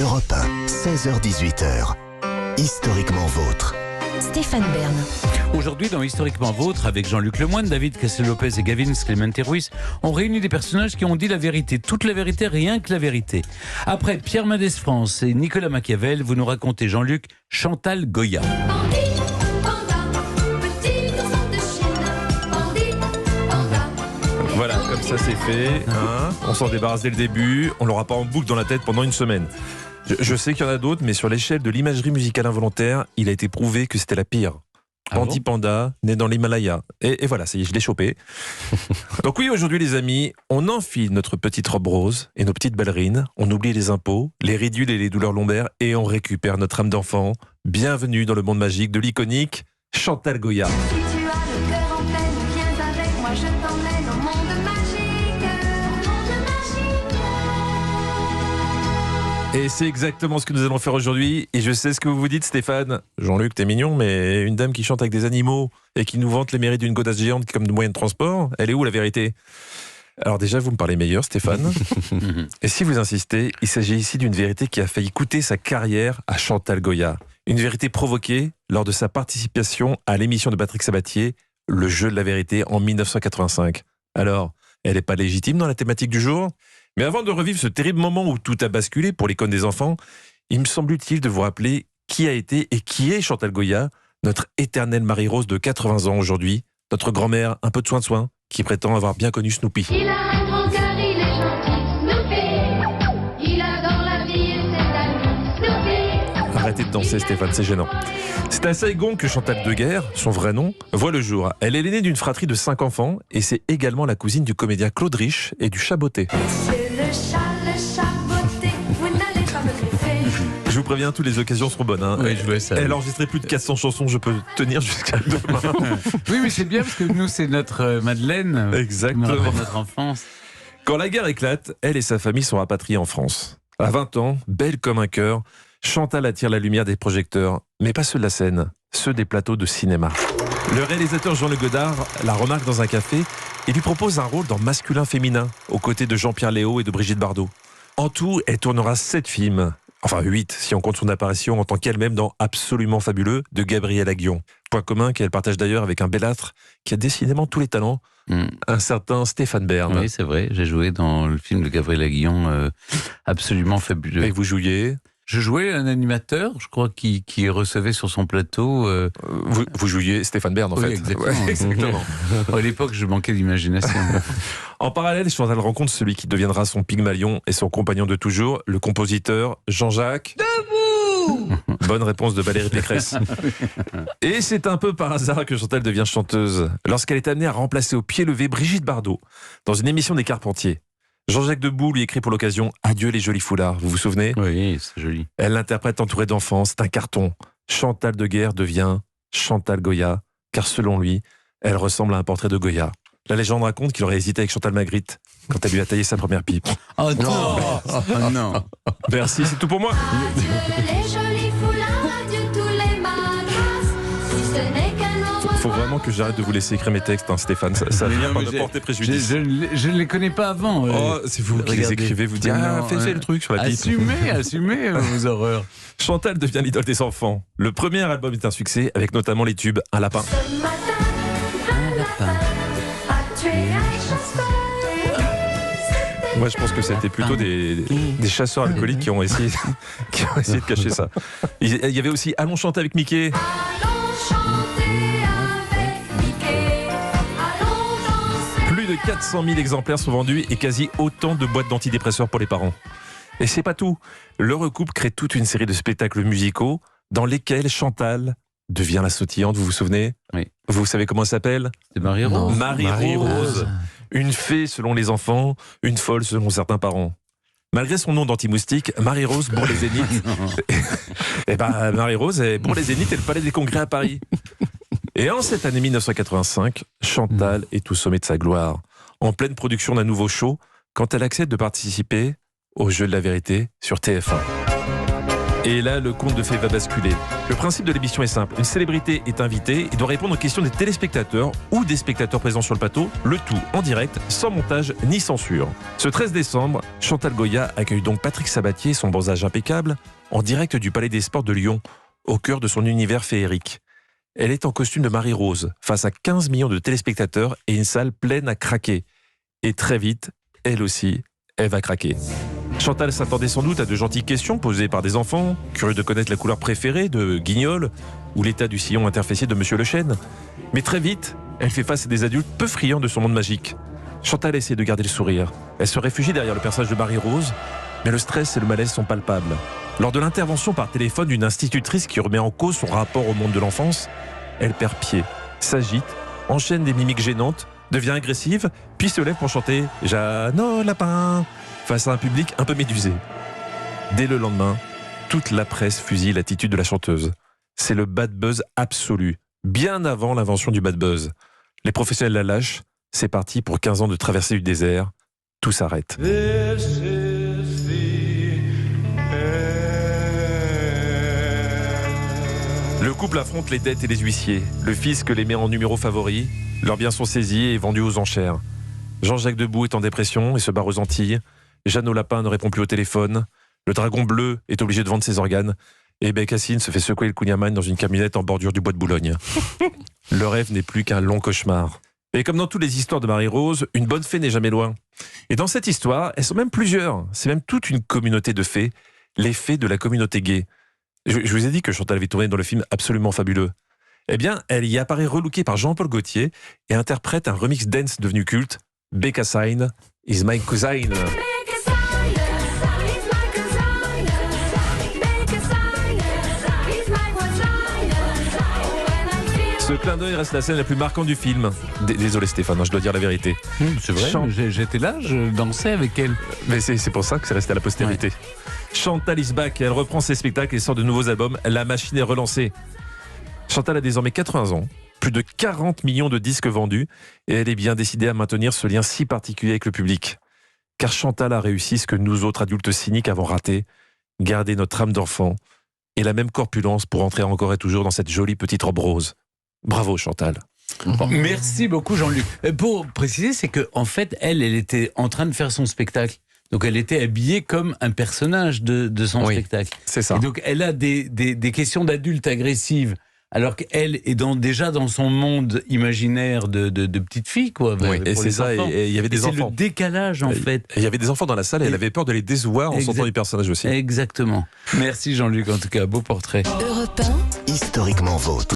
Europe 1, 16h-18h. Historiquement vôtre. Stéphane Bern. Aujourd'hui, dans Historiquement Vôtre, avec Jean-Luc Lemoyne, David Cassel-Lopez et Gavin Clemente-Ruiz, on réunit des personnages qui ont dit la vérité, toute la vérité, rien que la vérité. Après Pierre Mendès France et Nicolas Machiavel, vous nous racontez, Jean-Luc, Chantal Goya. Voilà, comme ça c'est fait. On s'en débarrasse dès le début. On l'aura pas en boucle dans la tête pendant une semaine. Je sais qu'il y en a d'autres, mais sur l'échelle de l'imagerie musicale involontaire, il a été prouvé que c'était la pire. Pandi Panda, né dans l'Himalaya. Et voilà, ça y est, je l'ai chopé. Donc oui, aujourd'hui les amis, on enfile notre petite robe rose et nos petites ballerines, on oublie les impôts, les ridules et les douleurs lombaires, et on récupère notre âme d'enfant. Bienvenue dans le monde magique de l'iconique Chantal Goya. Si tu as le cœur en peine, viens avec moi, je t'emmène au monde magique. Monde magique. Et c'est exactement ce que nous allons faire aujourd'hui. Et je sais ce que vous vous dites, Stéphane. Jean-Luc, t'es mignon, mais une dame qui chante avec des animaux et qui nous vante les mérites d'une godasse géante comme de moyen de transport, elle est où la vérité ? Alors déjà, vous me parlez meilleur, Stéphane. Et si vous insistez, il s'agit ici d'une vérité qui a failli coûter sa carrière à Chantal Goya. Une vérité provoquée lors de sa participation à l'émission de Patrick Sabatier, Le Jeu de la Vérité, en 1985. Alors, elle n'est pas légitime dans la thématique du jour ? Mais avant de revivre ce terrible moment où tout a basculé pour l'icône des enfants, il me semble utile de vous rappeler qui a été et qui est Chantal Goya, notre éternelle Marie-Rose de 80 ans aujourd'hui, notre grand-mère un peu de soin, qui prétend avoir bien connu Snoopy. Il a un grand cœur, il est gentil, Snoopy. Il adore la vie et ses amis, Snoopy. Arrêtez de danser, Stéphane, c'est gênant. C'est à Saigon que Chantal Deguerre, son vrai nom, voit le jour. Elle est l'aînée d'une fratrie de 5 enfants et c'est également la cousine du comédien Claude Rich et du Chaboté. C'est le chat beauté, vous n'allez pas me greffer. Je vous préviens, toutes les occasions seront bonnes. Oui, je vois ça. Elle a enregistré plus de 400 chansons, je peux tenir jusqu'à demain. Oui, mais c'est bien parce que nous, c'est notre Madeleine. Exactement. Qui nous rappelle notre enfance. Quand la guerre éclate, elle et sa famille sont rapatriés en France. À 20 ans, belle comme un cœur, Chantal attire la lumière des projecteurs, mais pas ceux de la scène, ceux des plateaux de cinéma. Le réalisateur Jean Le Godard la remarque dans un café et lui propose un rôle dans Masculin-Féminin, aux côtés de Jean-Pierre Léaud et de Brigitte Bardot. En tout, elle tournera 7 films, enfin 8 si on compte son apparition en tant qu'elle-même dans Absolument Fabuleux de Gabriel Aguillon. Point commun qu'elle partage d'ailleurs avec un belâtre qui a décidément tous les talents, un certain Stéphane Bern. Oui, c'est vrai, j'ai joué dans le film de Gabriel Aguillon, Absolument Fabuleux. Et vous jouiez ? Je jouais un animateur, je crois, qui recevait sur son plateau. Vous jouiez Stéphane Bern, en Oui, fait. exactement. Ouais, exactement. À l'époque, je manquais d'imagination. En parallèle, Chantal rencontre celui qui deviendra son Pygmalion et son compagnon de toujours, le compositeur Jean-Jacques. Debout ! Bonne réponse de Valérie Pécresse. Et c'est un peu par hasard que Chantal devient chanteuse, lorsqu'elle est amenée à remplacer au pied levé Brigitte Bardot, dans une émission des Carpentiers. Jean-Jacques Debout lui écrit pour l'occasion « Adieu les jolis foulards », vous vous souvenez ? Oui, c'est joli. Elle l'interprète entourée d'enfants, c'est un carton. Chantal Deguerre devient Chantal Goya, car selon lui, elle ressemble à un portrait de Goya. La légende raconte qu'il aurait hésité avec Chantal Magritte quand elle lui a taillé sa première pipe. Oh non, oh, non. Merci, c'est tout pour moi. Adieu les jolis foulards, adieu tous les malgrâces. Si ce n'est qu'un au revoir. Faut vraiment que j'arrête de vous laisser écrire mes textes, hein, Stéphane. Ça Mais vient non, pas mais me porter préjudice. Je ne les connais pas avant. Oh, c'est vous qui les Regardez. écrivez, vous dites Non, fais le truc sur la pipe. Assumez vos horreurs. Chantal devient l'idole des enfants. Le premier album est un succès, avec notamment les tubes Un lapin. Ce matin, un lapin a tué un chasseur. Moi, je pense que c'était plutôt des chasseurs alcooliques qui ont essayé de cacher ça. Il y avait aussi Allons chanter avec Mickey. Allons chanter avec Mickey. Allons danser. Plus de 400 000 exemplaires sont vendus et quasi autant de boîtes d'antidépresseurs pour les parents. Et c'est pas tout. Le recouple crée toute une série de spectacles musicaux dans lesquels Chantal devient la sautillante, vous vous souvenez ? Oui. Vous savez comment elle s'appelle ? C'est Marie-Rose. Marie-Rose. Une fée selon les enfants, une folle selon certains parents. Malgré son nom d'anti-moustique, Marie-Rose bourre les zéniths. Et ben Marie-Rose elle bourre les zéniths et le Palais des Congrès à Paris. Et en cette année 1985, Chantal est au sommet de sa gloire, en pleine production d'un nouveau show, quand elle accepte de participer au Jeu de la Vérité sur TF1. Et là, le conte de fées va basculer. Le principe de l'émission est simple. Une célébrité est invitée et doit répondre aux questions des téléspectateurs ou des spectateurs présents sur le plateau, le tout en direct, sans montage ni censure. Ce 13 décembre, Chantal Goya accueille donc Patrick Sabatier, son bronzage impeccable, en direct du Palais des Sports de Lyon, au cœur de son univers féerique. Elle est en costume de Marie-Rose, face à 15 millions de téléspectateurs et une salle pleine à craquer. Et très vite, elle aussi, elle va craquer. Chantal s'attendait sans doute à de gentilles questions posées par des enfants, curieux de connaître la couleur préférée de Guignol ou l'état du sillon interfessier de Monsieur Le Chêne. Mais très vite, elle fait face à des adultes peu friands de son monde magique. Chantal essaie de garder le sourire. Elle se réfugie derrière le personnage de Marie-Rose, mais le stress et le malaise sont palpables. Lors de l'intervention par téléphone d'une institutrice qui remet en cause son rapport au monde de l'enfance, elle perd pied, s'agite, enchaîne des mimiques gênantes, devient agressive, puis se lève pour chanter « Jeannot Lapin » face à un public un peu médusé. Dès le lendemain, toute la presse fusille l'attitude de la chanteuse. C'est le bad buzz absolu, bien avant l'invention du bad buzz. Les professionnels la lâchent, c'est parti pour 15 ans de traversée du désert, tout s'arrête. Le couple affronte les dettes et les huissiers. Le fisc les met en numéro favori. Leurs biens sont saisis et vendus aux enchères. Jean-Jacques Debout est en dépression et se barre aux Antilles. Jeannot Lapin ne répond plus au téléphone. Le dragon bleu est obligé de vendre ses organes. Et Bécassine se fait secouer le kouign-amann dans une camionnette en bordure du bois de Boulogne. Le rêve n'est plus qu'un long cauchemar. Et comme dans toutes les histoires de Marie-Rose, une bonne fée n'est jamais loin. Et dans cette histoire, elles sont même plusieurs. C'est même toute une communauté de fées. Les fées de la communauté gay. Je vous ai dit que Chantal avait tourné dans le film Absolument Fabuleux. Eh bien, elle y apparaît relookée par Jean-Paul Gaultier et interprète un remix dance devenu culte, Bécassine is my cousine. Ce clin d'œil reste la scène la plus marquante du film. Désolé Stéphane, je dois dire la vérité. C'est vrai, j'étais là, je dansais avec elle. Mais c'est pour ça que c'est resté à la postérité. Ouais. Chantal is back, elle reprend ses spectacles et sort de nouveaux albums. La machine est relancée. Chantal a désormais 80 ans, plus de 40 millions de disques vendus et elle est bien décidée à maintenir ce lien si particulier avec le public. Car Chantal a réussi ce que nous autres adultes cyniques avons raté, garder notre âme d'enfant et la même corpulence pour entrer encore et toujours dans cette jolie petite robe rose. Bravo Chantal. Bon, merci beaucoup Jean-Luc. Pour préciser, c'est qu'en fait, elle était en train de faire son spectacle. Donc elle était habillée comme un personnage de son spectacle. C'est ça. Et donc elle a des questions d'adulte agressives, alors qu'elle est déjà dans son monde imaginaire de petite fille, quoi. Oui, et c'est ça. Et il y avait des enfants. C'est le décalage, en fait. Il y avait des enfants dans la salle et elle avait peur de les décevoir en sortant du personnage aussi. Exactement. Merci Jean-Luc, en tout cas, beau portrait. Historiquement vôtre.